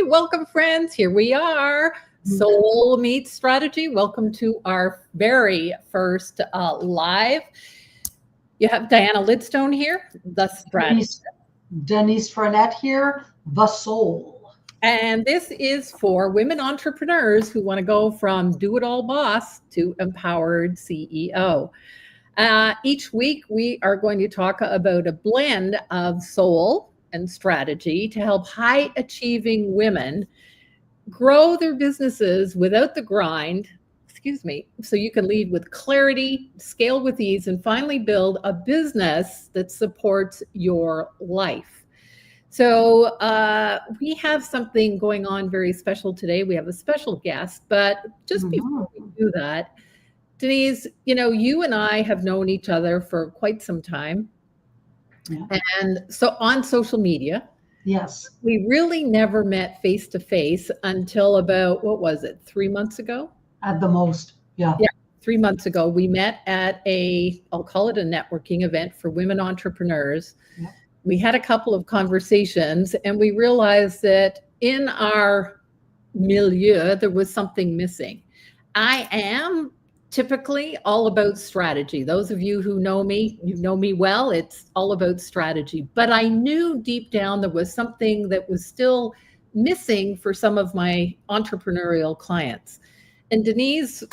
welcome friends. Here we are. Soul meets strategy. Welcome to our very first live. You have Diana Lidstone here, the strategist. Denise Frenette here, the soul. And this is for women entrepreneurs who want to go from do-it-all boss to empowered CEO. Each week, we are going to talk about a blend of soul and strategy to help high-achieving women grow their businesses without the grind, so you can lead with clarity, scale with ease, and finally build a business that supports your life. So we have something going on very special today. We have a special guest, but just before we do that, Denise, you and I have known each other for quite some time. Yeah. And so on social media. Yes. We really never met face to face until about, 3 months ago? At the most, yeah. Yeah, 3 months ago. We met at I'll call it a networking event for women entrepreneurs. Yeah. We had a couple of conversations and we realized that in our milieu, there was something missing. I am typically all about strategy. Those of you who know me, you know me well, it's all about strategy. But I knew deep down there was something that was still missing for some of my entrepreneurial clients. And Denise,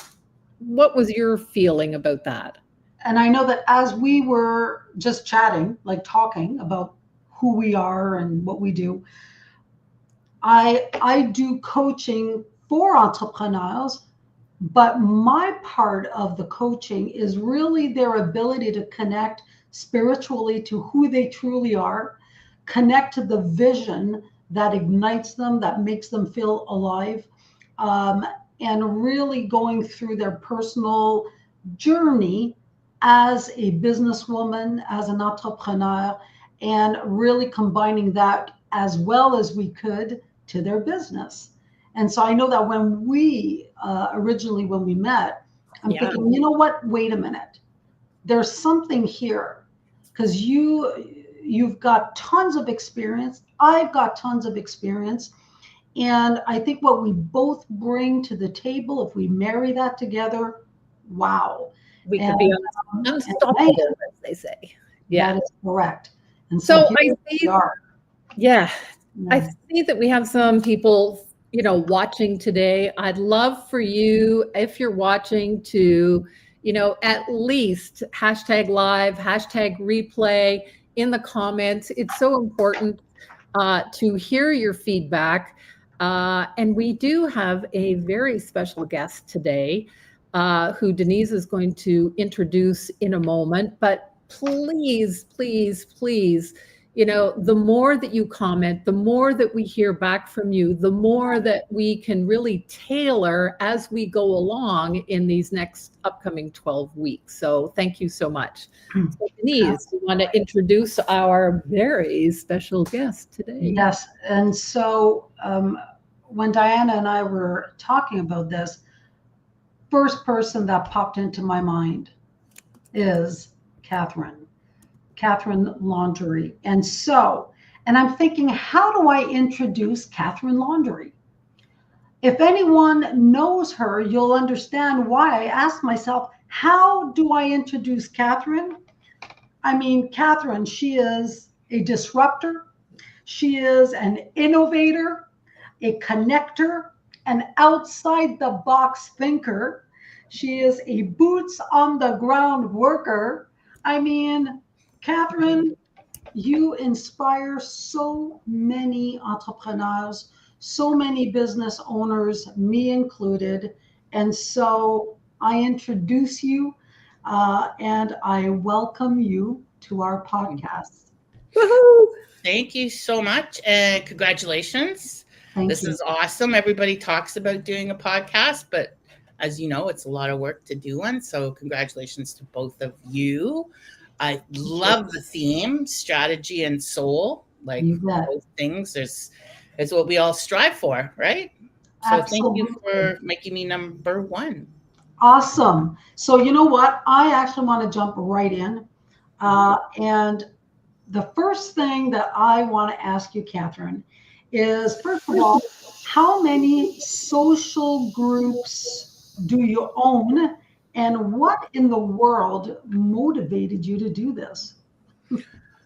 what was your feeling about that? And I know that as we were just chatting, like talking about who we are and what we do, I do coaching for entrepreneurs. But my part of the coaching is really their ability to connect spiritually to who they truly are, connect to the vision that ignites them, that makes them feel alive, and really going through their personal journey as a businesswoman, as an entrepreneur, and really combining that as well as we could to their business. And so I know that when we originally, when we met, I'm thinking, you know what? Wait a minute. There's something here because you've got tons of experience. I've got tons of experience. And I think what we both bring to the table, if we marry that together, wow. We could be unstoppable, as they say. Yeah, that is correct. And so I see, I see that we have some people watching today. I'd love for you, if you're watching, to, at least #live, #replay in the comments. It's so important to hear your feedback. And we do have a very special guest today who Denise is going to introduce in a moment. But please, please, please, the more that you comment, the more that we hear back from you, the more that we can really tailor as we go along in these next upcoming 12 weeks. So thank you so much. So Denise, you want to introduce our very special guest today? Yes. And so when Diana and I were talking about this, first person that popped into my mind is Catherine Landry. And I'm thinking, how do I introduce Catherine Landry? If anyone knows her, you'll understand why I asked myself, how do I introduce Catherine? I mean, Catherine, she is a disruptor. She is an innovator, a connector, an outside the box thinker. She is a boots on the ground worker. I mean, Catherine, you inspire so many entrepreneurs, so many business owners, me included. And so I introduce you and I welcome you to our podcast. Woo-hoo! Thank you so much. And congratulations. This is awesome. Everybody talks about doing a podcast, but as you know, it's a lot of work to do one. So congratulations to both of you. I love the theme, strategy and soul, like both things is what we all strive for, right? So Absolutely. Thank you for making me number one. Awesome. So you know what? I actually want to jump right in. And the first thing that I want to ask you, Catherine, is first of all, how many social groups do you own? And what in the world motivated you to do this?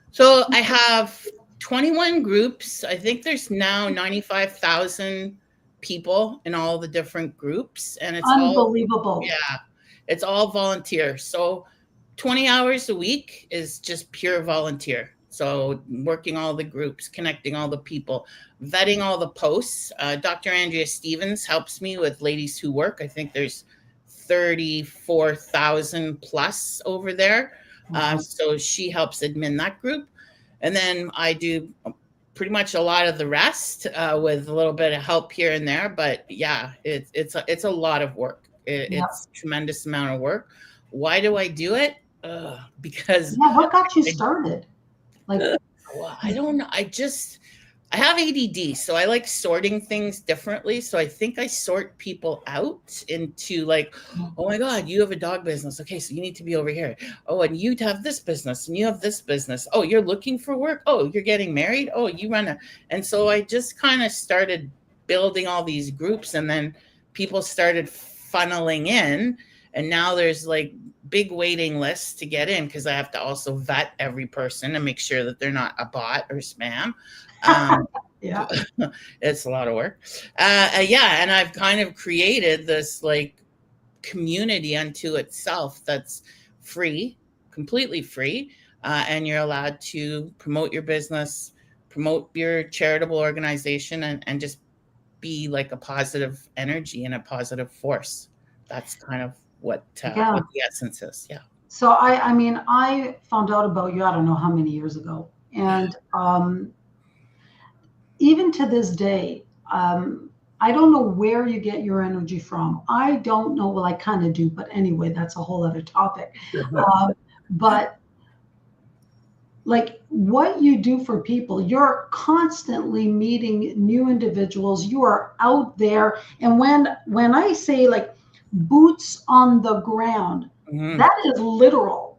So I have 21 groups. I think there's now 95,000 people in all the different groups, and it's all, Unbelievable. yeah, it's all volunteer. So 20 hours a week is just pure volunteer. So working all the groups, connecting all the people, vetting all the posts. Dr. Andrea Stevens helps me with Ladies Who Work. I think there's 34,000 plus over there. So she helps admin that group. And then I do pretty much a lot of the rest with a little bit of help here and there. But yeah, it's a lot of work. It's a tremendous amount of work. Why do I do it? Because what got you started? Like, well, I don't know. I have ADD, so I like sorting things differently. So I think I sort people out into like, oh my God, you have a dog business. Okay, so you need to be over here. Oh, and you have this business and you have this business. Oh, you're looking for work. Oh, you're getting married. Oh, you run a. And so I just kind of started building all these groups, and then people started funneling in. And now there's like big waiting lists to get in because I have to also vet every person and make sure that they're not a bot or spam. yeah, It's a lot of work. Yeah, and I've kind of created this like community unto itself that's free, completely free, and you're allowed to promote your business, promote your charitable organization, and just be like a positive energy and a positive force. That's kind of what the essence is. Yeah. So I mean, I found out about you, I don't know how many years ago. And even to this day, I don't know where you get your energy from. I don't know. Well, I kind of do, but anyway, that's a whole other topic. But like what you do for people, you're constantly meeting new individuals. You are out there. And when I say like boots on the ground, that is literal.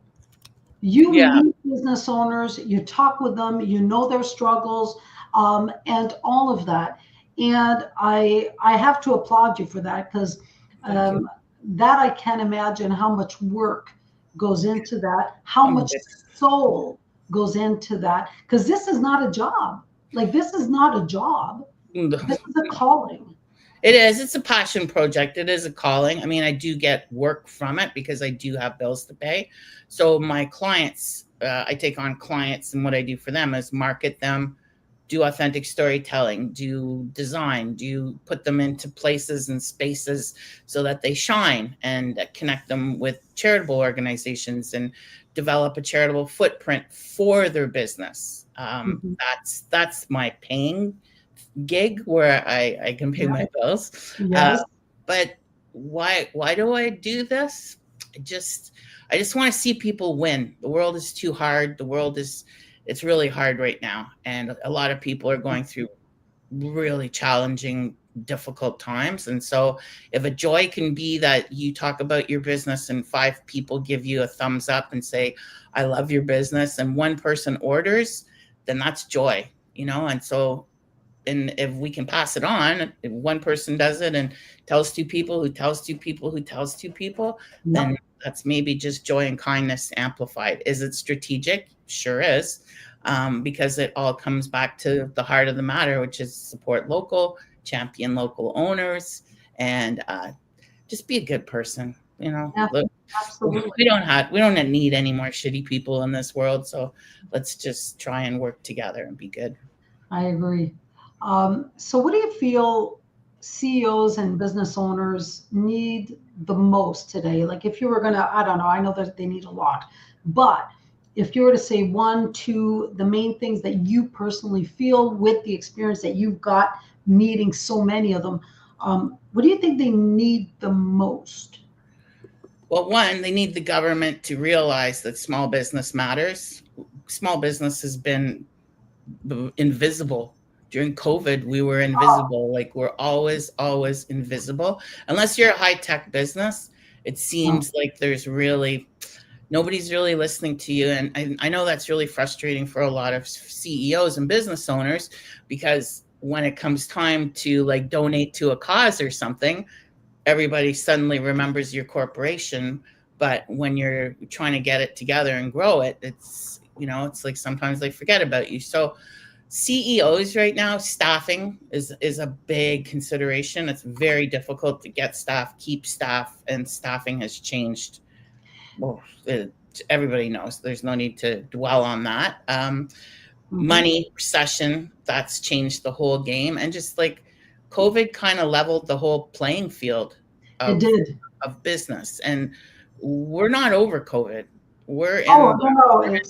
You meet business owners, you talk with them, you know their struggles, and all of that. And I have to applaud you for that, because that I can't imagine how much work goes into that, how much soul goes into that, because this is not a job. Like, this is not a job. This is a calling. It is. It's a passion project. It is a calling. I mean, I do get work from it because I do have bills to pay. So my clients, I take on clients, and what I do for them is market them, do authentic storytelling, do design, do put them into places and spaces so that they shine, and connect them with charitable organizations and develop a charitable footprint for their business. That's my paying gig, where I can pay my bills. But why do I do this? I just want to see people win. The world is too hard. It's really hard right now, and a lot of people are going through really challenging, difficult times. And so if a joy can be that you talk about your business and 5 people give you a thumbs up and say, I love your business, and 1 person orders, then that's joy, And so, and if we can pass it on, if 1 person does it and tells 2 people who tells 2 people who tells 2 people, then that's maybe just joy and kindness amplified. Is it strategic? Sure is, because it all comes back to the heart of the matter, which is support local, champion local owners, and just be a good person. Look, Absolutely. we don't need any more shitty people in this world. So let's just try and work together and be good. I agree. So what do you feel CEOs and business owners need the most today? Like, if you were going to, I don't know, I know that they need a lot, but if you were to say 1, 2, the main things that you personally feel with the experience that you've got meeting so many of them, what do you think they need the most? Well, 1, they need the government to realize that small business matters. Small business has been invisible. During COVID, we were invisible. Like, we're always invisible. Unless you're a high-tech business, it seems like nobody's really listening to you. And I know that's really frustrating for a lot of CEOs and business owners, because when it comes time to like donate to a cause or something, everybody suddenly remembers your corporation. But when you're trying to get it together and grow it, it's, you know, it's like sometimes they forget about you. So CEOs right now, staffing is a big consideration. It's very difficult to get staff, keep staff, and staffing has changed. Well, everybody knows. There's no need to dwell on that. Money, recession, that's changed the whole game. And just like COVID kind of leveled the whole playing field It did. of business. And we're not over COVID. We're in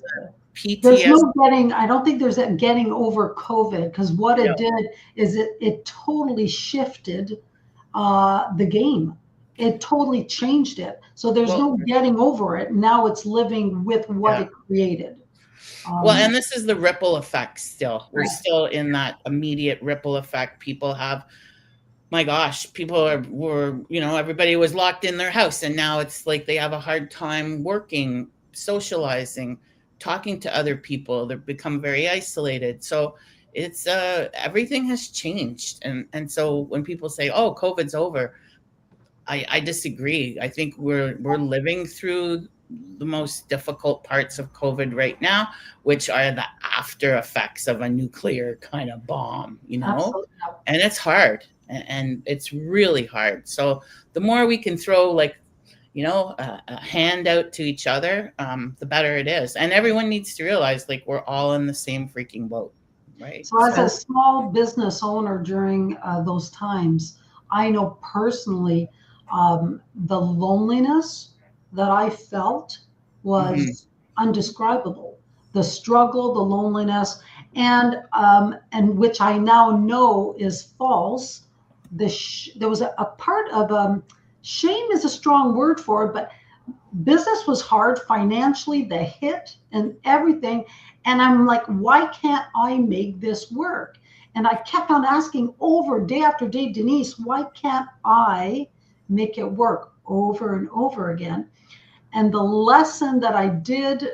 PTSD. There's no getting, I don't think there's a getting over COVID, because what it did is it totally shifted the game. It totally changed it. So there's no getting over it. Now it's living with what it created. Well, and this is the ripple effect still. We're still in that immediate ripple effect. People have, my gosh, were, you know, everybody was locked in their house, and now it's like they have a hard time working, socializing, talking to other people. They've become very isolated. So it's everything has changed. And so when people say, oh, COVID's over, I disagree. I think we're living through the most difficult parts of COVID right now, which are the after effects of a nuclear kind of bomb, you know. Absolutely. And it's hard, and it's really hard. So the more we can throw, like, you know, a hand out to each other, the better it is. And everyone needs to realize, like, we're all in the same freaking boat, right? So as a small business owner during those times, I know personally the loneliness that I felt was undescribable. The struggle, the loneliness, and which I now know is false. There was a part of shame is a strong word for it, but business was hard financially, the hit and everything. And I'm like, why can't I make this work? And I kept on asking over day after day, Denise, why can't I make it work over and over again? And the lesson that I did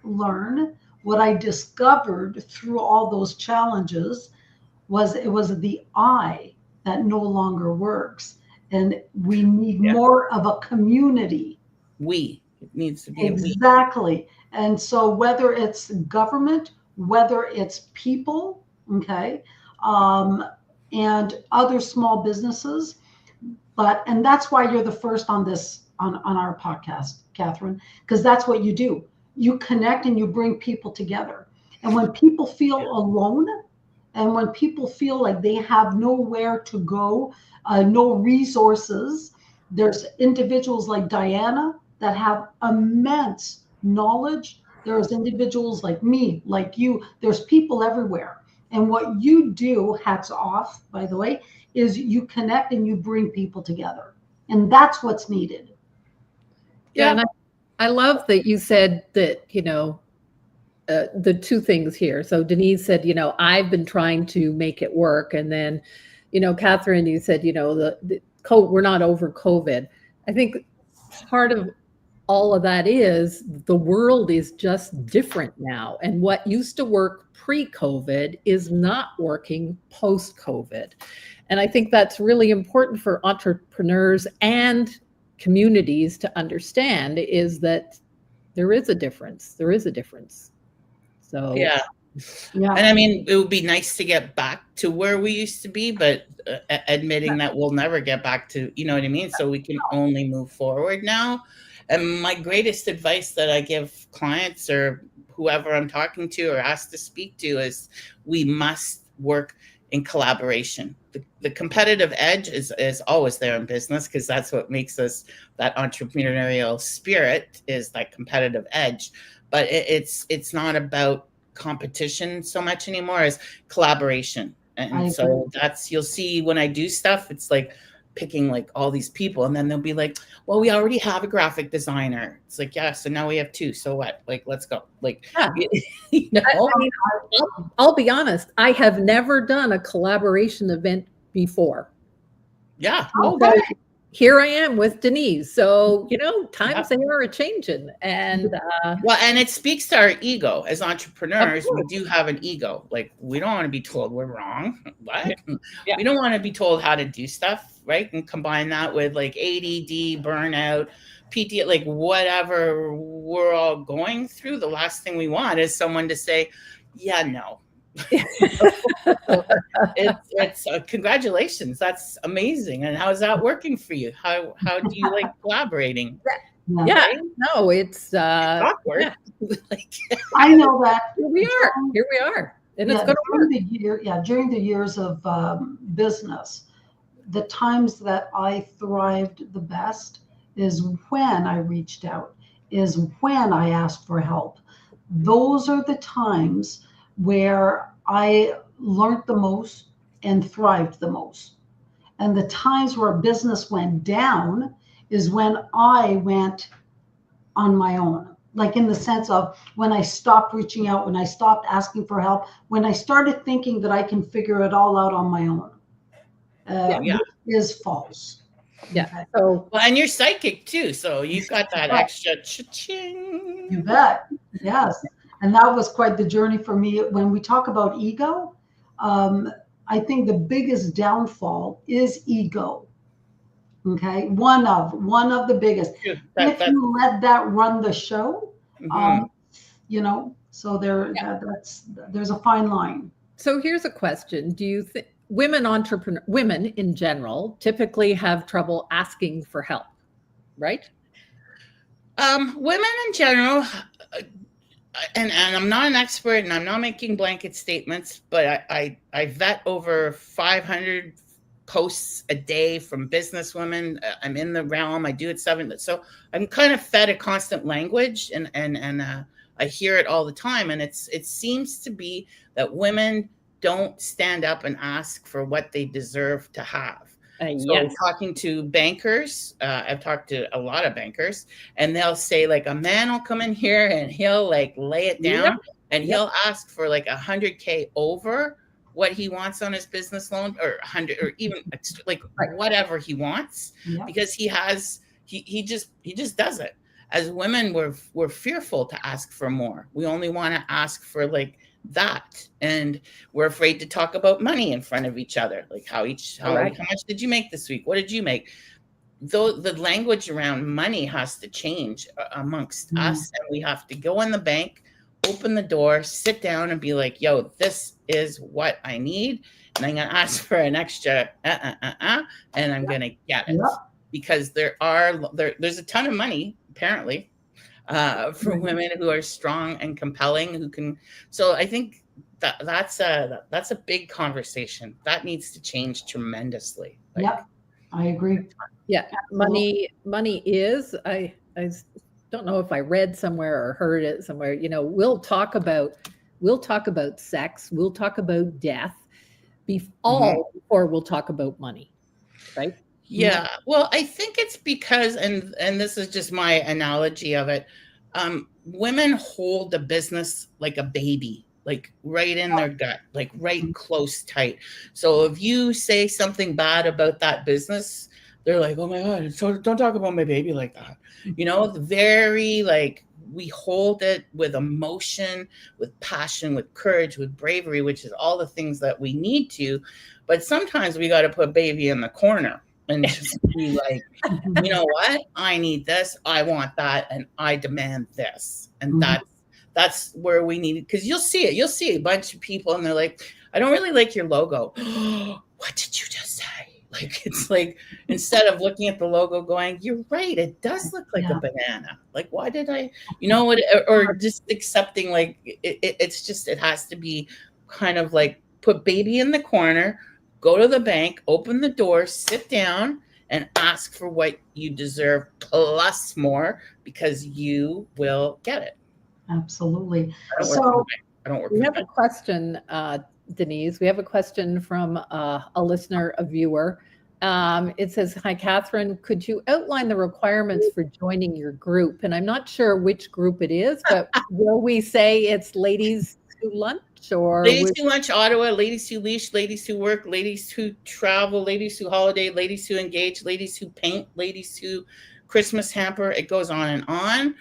learn, what I discovered through all those challenges, was it was the I that no longer works. And we need more of a community. It needs to be exactly. And so whether it's government, whether it's people, and other small businesses, and that's why you're the first on this on our podcast, Catherine, because that's what you do. You connect and you bring people together. And when people feel alone, and when people feel like they have nowhere to go, no resources, there's individuals like Diana that have immense knowledge. There's individuals like me, like you. There's people everywhere. And what you do, hats off, by the way, is you connect and you bring people together. And that's what's needed. Yeah, and I love that you said that, you know, the two things here. So Denise said, you know, I've been trying to make it work. And then, you know, Catherine, you said, you know, we're not over COVID. I think part of all of that is the world is just different now. And what used to work pre-COVID is not working post-COVID. And I think that's really important for entrepreneurs and communities to understand, is that there is a difference. There is a difference. So yeah. And I mean, it would be nice to get back to where we used to be, but admitting that we'll never get back to, you know what I mean? So we can only move forward now. And my greatest advice that I give clients or whoever I'm talking to or asked to speak to is we must work in collaboration. The competitive edge is always there in business, because that's what makes us, that entrepreneurial spirit is that competitive edge. But it's not about competition so much anymore as collaboration. And so that's, you'll see when I do stuff, it's like picking like all these people, and then they'll be like, well, we already have a graphic designer. It's like, yeah, so now we have two. So what? Like, let's go. Like, you know? I mean, I'll be honest. I have never done a collaboration event before. Yeah. Okay. here I am with Denise. So, times they are a-changing. And well, and it speaks to our ego as entrepreneurs. We do have an ego. Like, we don't want to be told we're wrong. What? Yeah. We don't want to be told how to do stuff, right? And combine that with like ADD, burnout, PT, like whatever we're all going through. The last thing we want is someone to say, yeah, no. It's congratulations, that's amazing. And how's that working for you? How do you like collaborating? Yeah, right? No, it's awkward. Yeah. I know that. Here we are, and it's going to work. During the years of business, the times that I thrived the best is when I reached out, is when I asked for help. Those are the times where I learned the most and thrived the most. And the times where business went down is when I went on my own. Like, in the sense of when I stopped reaching out, when I stopped asking for help, when I started thinking that I can figure it all out on my own. Which is false. Yeah. Okay. So, well, and you're psychic too, so you've got that extra cha-ching. You bet. Yes. And that was quite the journey for me. When we talk about ego, I think the biggest downfall is ego. Okay, one of the biggest. If you let that run the show, so there's a fine line. So here's a question: do you think women in general typically have trouble asking for help, right? Women in general, and I'm not an expert, and I'm not making blanket statements, but I vet over 500 posts a day from business women. I'm in the realm. I do it 7. So I'm kind of fed a constant language, and I hear it all the time. And it seems to be that women don't stand up and ask for what they deserve to have. So talking to bankers, I've talked to a lot of bankers, and they'll say, like, a man will come in here and he'll like lay it down, and he'll ask for like $100K over what he wants on his business loan, or 100, or even like whatever he wants, because he just does it. As women, we're fearful to ask for more. We only want to ask for like that, and we're afraid to talk about money in front of each other, like how much did you make this week, what did you make? Though the language around money has to change amongst us, and we have to go in the bank, open the door, sit down, and be like, yo, this is what I need, and I'm gonna ask for an extra and I'm gonna get it, because there's a ton of money apparently for women who are strong and compelling, who can. So I think that's a big conversation that needs to change tremendously. I agree. Yeah, money is. I don't know if I read somewhere or heard it somewhere. We'll talk about sex. We'll talk about death. Before we'll talk about money, right? Yeah. Well, I think it's because, and this is just my analogy of it, women hold a business like a baby, like right in their gut, like right close, tight. So if you say something bad about that business, they're like, oh my God, so don't talk about my baby like that. Very like, we hold it with emotion, with passion, with courage, with bravery, which is all the things that we need to. But sometimes we got to put baby in the corner and just be like, you know what? I need this. I want that. And I demand this. And that's where we need it. Because you'll see it. You'll see a bunch of people and they're like, I don't really like your logo. What did you just say? Like, it's like, instead of looking at the logo going, you're right, it does look like a banana. Like, why did I, or just accepting, like, it's just, it has to be kind of like, put baby in the corner, go to the bank, open the door, sit down, and ask for what you deserve plus more, because you will get it. Absolutely. I don't work. We have a question, Denise. We have a question from a listener, a viewer. It says, hi, Catherine, could you outline the requirements for joining your group? And I'm not sure which group it is, but will we say it's ladies Who Lunch or Ladies Who Lunch Ottawa, Ladies Who Leash, Ladies Who Work, Ladies Who Travel, Ladies Who Holiday, Ladies Who Engage, Ladies Who Paint, Ladies Who Christmas Hamper. It goes on and on.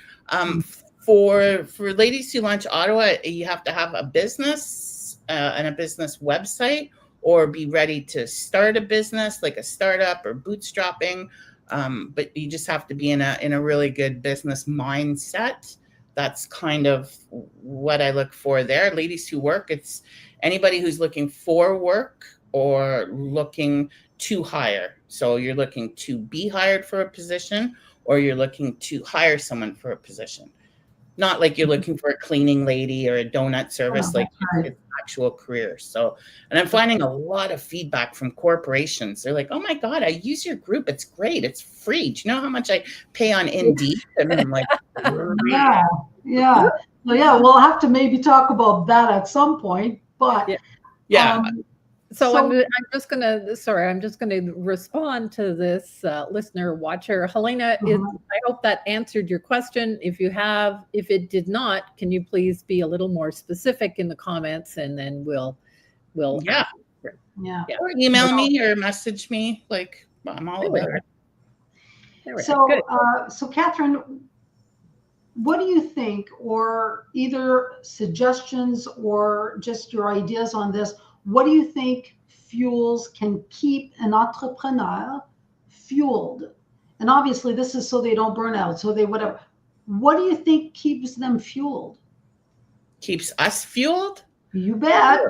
For Ladies Who Lunch Ottawa, you have to have a business and a business website, or be ready to start a business like a startup or bootstrapping. But you just have to be in a really good business mindset. That's kind of what I look for there. Ladies Who Work, it's anybody who's looking for work or looking to hire. So you're looking to be hired for a position, or you're looking to hire someone for a position. Not like you're looking for a cleaning lady or a donut service, like it's actual career. So, and I'm finding a lot of feedback from corporations. They're like, oh my God, I use your group. It's great. It's free. Do you know how much I pay on Indeed? And I'm like, yeah. So yeah, we'll have to maybe talk about that at some point, but yeah. So I'm just gonna respond to this listener watcher. Helena, I hope that answered your question. If it did not, can you please be a little more specific in the comments, and then we'll yeah. Or email me or message me. Like, I'm all about it. So Catherine, what do you think, or either suggestions or just your ideas on this? What do you think fuels can keep an entrepreneur fueled? And obviously this is so they don't burn out, so they whatever. What do you think keeps them fueled? Keeps us fueled? You bet.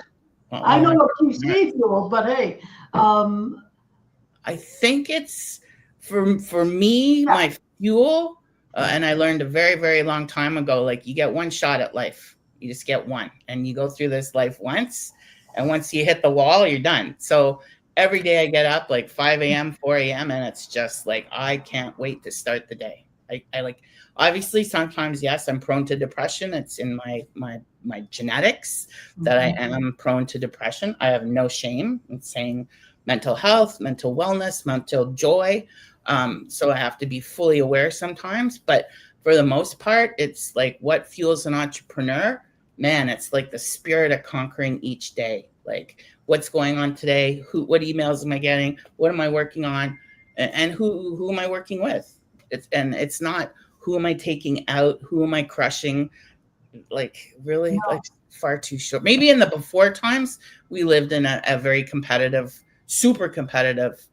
Well, I know what keeps me fueled, but hey. I think it's, for me, my fuel, and I learned a very, very long time ago, like, you get one shot at life. You just get one. And you go through this life once. And once you hit the wall, you're done. So every day I get up like 5 a.m., 4 a.m. and it's just like, I can't wait to start the day. I like, obviously sometimes, yes, I'm prone to depression. It's in my genetics that I am prone to depression. I have no shame in saying mental health, mental wellness, mental joy. So I have to be fully aware sometimes, but for the most part, it's like, what fuels an entrepreneur? Man, it's like the spirit of conquering each day. Like, what's going on today? What emails am I getting? What am I working on? And who am I working with? It's not, who am I taking out? Who am I crushing? Like, really, like, far too short. Maybe in the before times, we lived in a very competitive, super competitive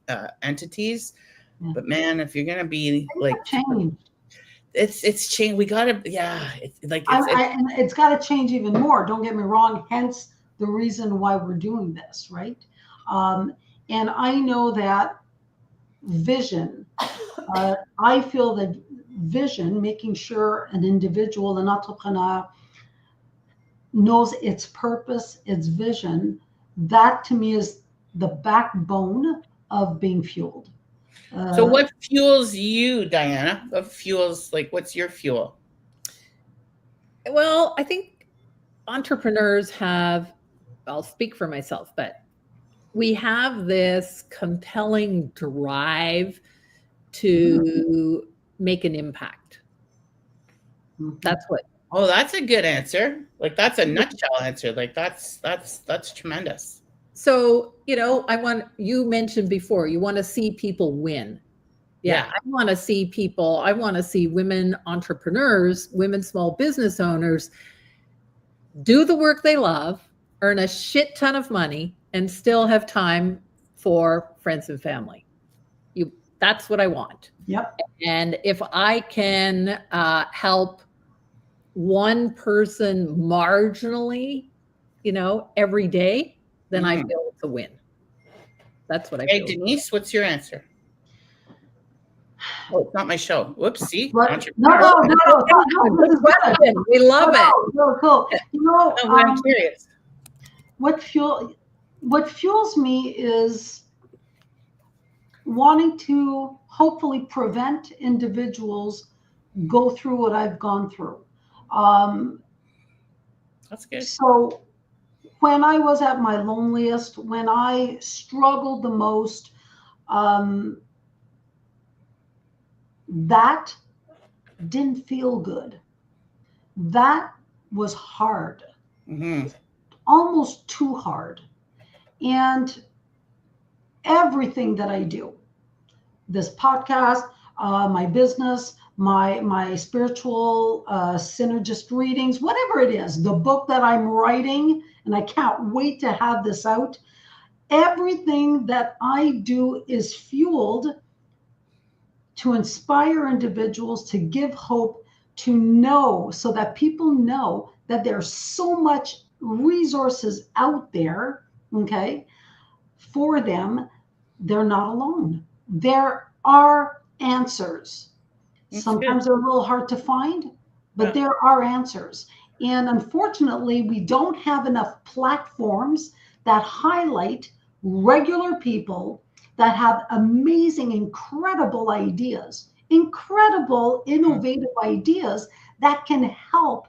entities. But man, if you're gonna be like, it's changed. We gotta, and it's got to change even more. Don't get me wrong. Hence the reason why we're doing this, right? And I know that vision. I feel that vision, making sure an individual, an entrepreneur, knows its purpose, its vision. That to me is the backbone of being fueled. So what fuels you, Diana? What fuels, like, what's your fuel? Well, I think entrepreneurs have, I'll speak for myself, but we have this compelling drive to make an impact. That's what. Oh, that's a good answer. Like, that's a nutshell answer. Like, that's tremendous. So, you mentioned before, you want to see people win. Yeah. I want to see women entrepreneurs, women small business owners do the work they love, earn a shit ton of money, and still have time for friends and family. That's what I want. Yep. And if I can help one person marginally, every day, then I feel it's a win. That's what I feel. Hey, Denise, what's your answer? Oh, it's not my show. Whoops, see? No. We love it. No, cool. I'm curious. What fuels me is wanting to hopefully prevent individuals go through what I've gone through. That's good. So when I was at my loneliest, when I struggled the most, that didn't feel good. That was hard. almost too hard. And everything that I do, this podcast, my business, my spiritual synergist readings, whatever it is, the book that I'm writing, and I can't wait to have this out. Everything that I do is fueled to inspire individuals, to give hope, to know, so that people know that there's so much resources out there, okay, for them. They're not alone. There are answers. Sometimes they're a little hard to find, but there are answers. And unfortunately, we don't have enough platforms that highlight regular people that have amazing, incredible ideas, incredible, innovative ideas that can help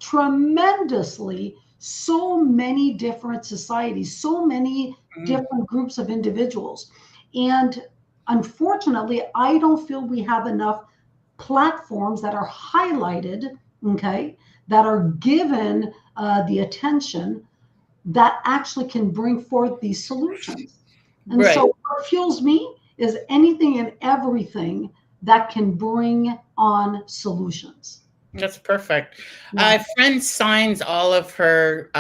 tremendously so many different societies, so many different groups of individuals. And unfortunately, I don't feel we have enough platforms that are highlighted, okay, that are given the attention that actually can bring forth these solutions. And so what fuels me is anything and everything that can bring on solutions. That's perfect. A friend signs all of her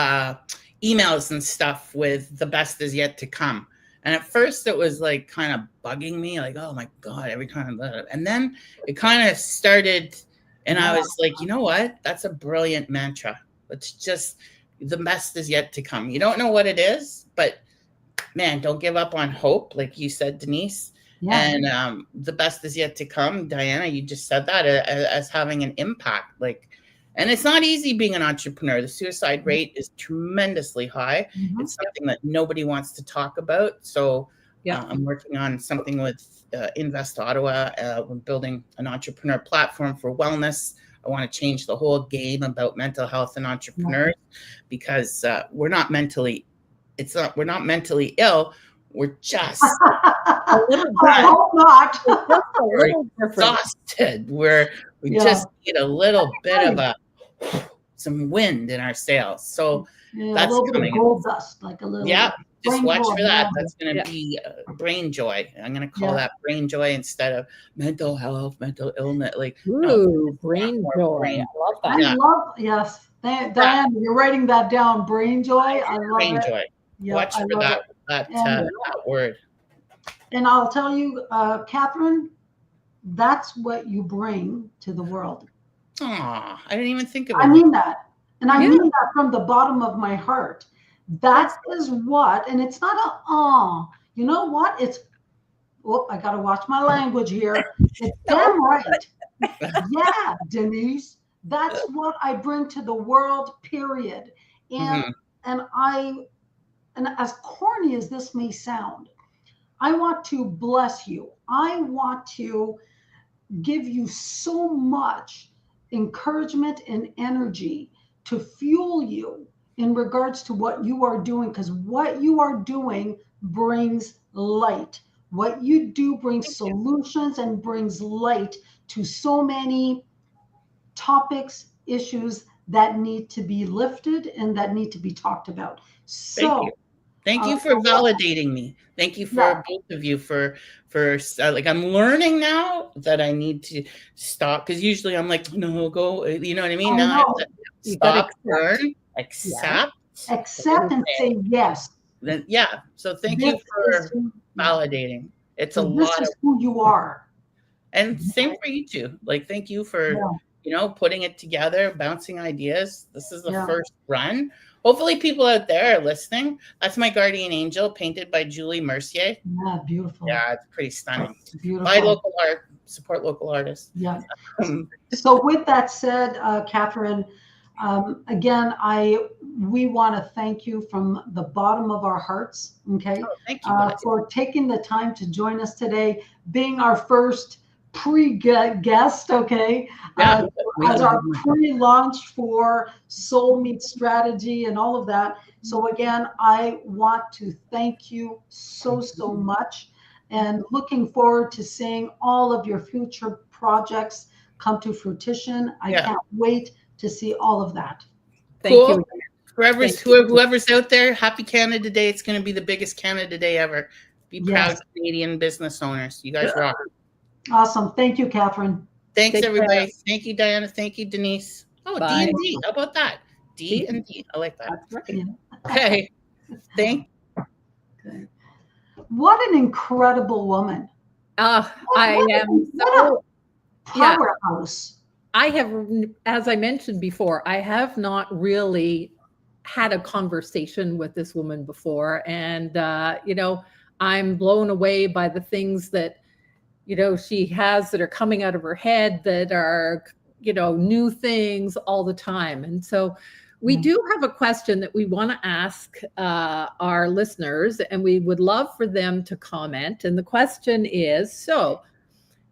emails and stuff with "the best is yet to come." And at first it was like kind of bugging me, like, oh my God, every time. And then it kind of started, and I was like, you know what? That's a brilliant mantra. It's just, the best is yet to come. You don't know what it is, but man, don't give up on hope, like you said, Denise. And the best is yet to come. Diana, you just said that as having an impact. Like, and it's not easy being an entrepreneur. The suicide rate is tremendously high. It's something that nobody wants to talk about. So I'm working on something with Invest Ottawa. We're building an entrepreneur platform for wellness. I want to change the whole game about mental health and entrepreneurs, because we're not mentally ill. We're just a little exhausted. We just need a little bit of some wind in our sails. So that's a little coming. Bit of gold dust, like a little. Just watch for that. That's going to be brain joy. I'm going to call that brain joy instead of mental health, mental illness. Like, brain joy. I love that. I love, Diane, you're writing that down. Brain joy. I love brain it. Joy. Watch for that word. And I'll tell you, Catherine, that's what you bring to the world. I didn't even think of it. I mean that. And I mean that from the bottom of my heart. That is what, and it's not you know what? It's, I got to watch my language here. It's damn right. Yeah, Denise, that's what I bring to the world, period. And, and as corny as this may sound, I want to bless you. I want to give you so much encouragement and energy to fuel you in regards to what you are doing, because what you are doing brings light. What you do brings solutions and brings light to so many topics, issues that need to be lifted and that need to be talked about. So Thank you for validating me. Thank you for both of you for like, I'm learning now that I need to stop, because usually I'm like, no, go, you know what I mean? Now I have to stop, learn, accept and say yes. Then so thank you for validating. It's a lot of who you are. And same for you two. Like, thank you for putting it together, bouncing ideas. This is the first run. Hopefully people out there are listening. That's my guardian angel, painted by Julie Mercier. Yeah, beautiful. Yeah, it's pretty stunning. It's beautiful. Buy local art, support local artists. Yeah. So with that said, Catherine, again, we want to thank you from the bottom of our hearts, okay? Thank you, for taking the time to join us today, being our first pre-guest, okay? As our pre-launch for Soul Meets Strategy and all of that. So again, I want to thank you so much, and looking forward to seeing all of your future projects come to fruition. I can't wait to see all of that. Thank you. Whoever's out there, happy Canada Day. It's going to be the biggest Canada Day ever. Be proud, Yes. Canadian business owners. You guys rock. Awesome. Thank you, Catherine. Thanks, Take everybody. care. Thank you, Diana. Thank you, Denise. Oh, Bye. D&D. How about that? D&D. I like that. That's right. Yeah. Okay. Thank Okay. What an incredible woman. I am What so, a powerhouse. I have, as I mentioned before, I have not really had a conversation with this woman before. And, I'm blown away by the things that, she has that are coming out of her head that are, new things all the time. And so we do have a question that we want to ask our listeners, and we would love for them to comment. And the question is, so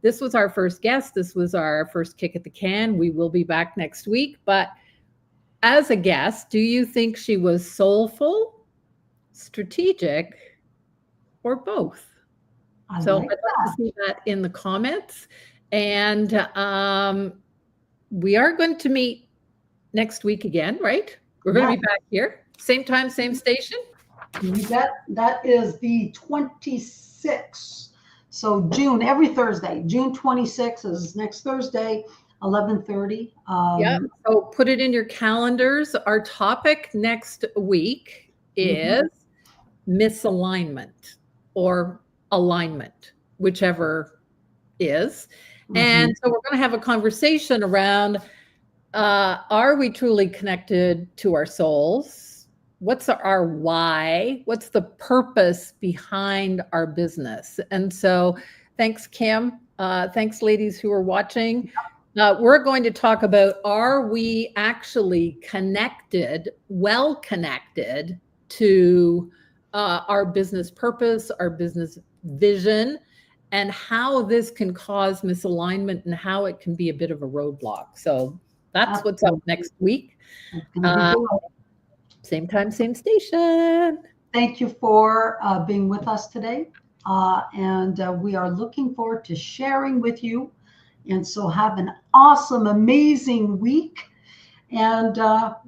this was our first guest. This was our first kick at the can. We will be back next week. But as a guest, do you think she was soulful, strategic, or both? I'd So like I'd like to see that in the comments. And we are going to meet next week again, right? We're going to be back here. Same time, same station. That is the 26th. So June, every Thursday. June 26th is next Thursday, 11:30. Yeah. So put it in your calendars. Our topic next week is misalignment or alignment, whichever is. And so we're going to have a conversation around, are we truly connected to our souls? What's our why? What's the purpose behind our business? And so thanks, Kim. Thanks, ladies who are watching. We're going to talk about, are we actually connected, well connected to our business purpose, our business vision, and how this can cause misalignment and how it can be a bit of a roadblock. So that's what's up next week. Same time, same station. Thank you for being with us today. And we are looking forward to sharing with you. And so have an awesome, amazing week. And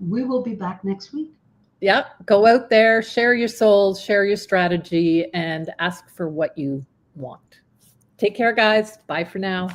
we will be back next week. Yep. Go out there, share your souls, share your strategy, and ask for what you want. Take care, guys. Bye for now.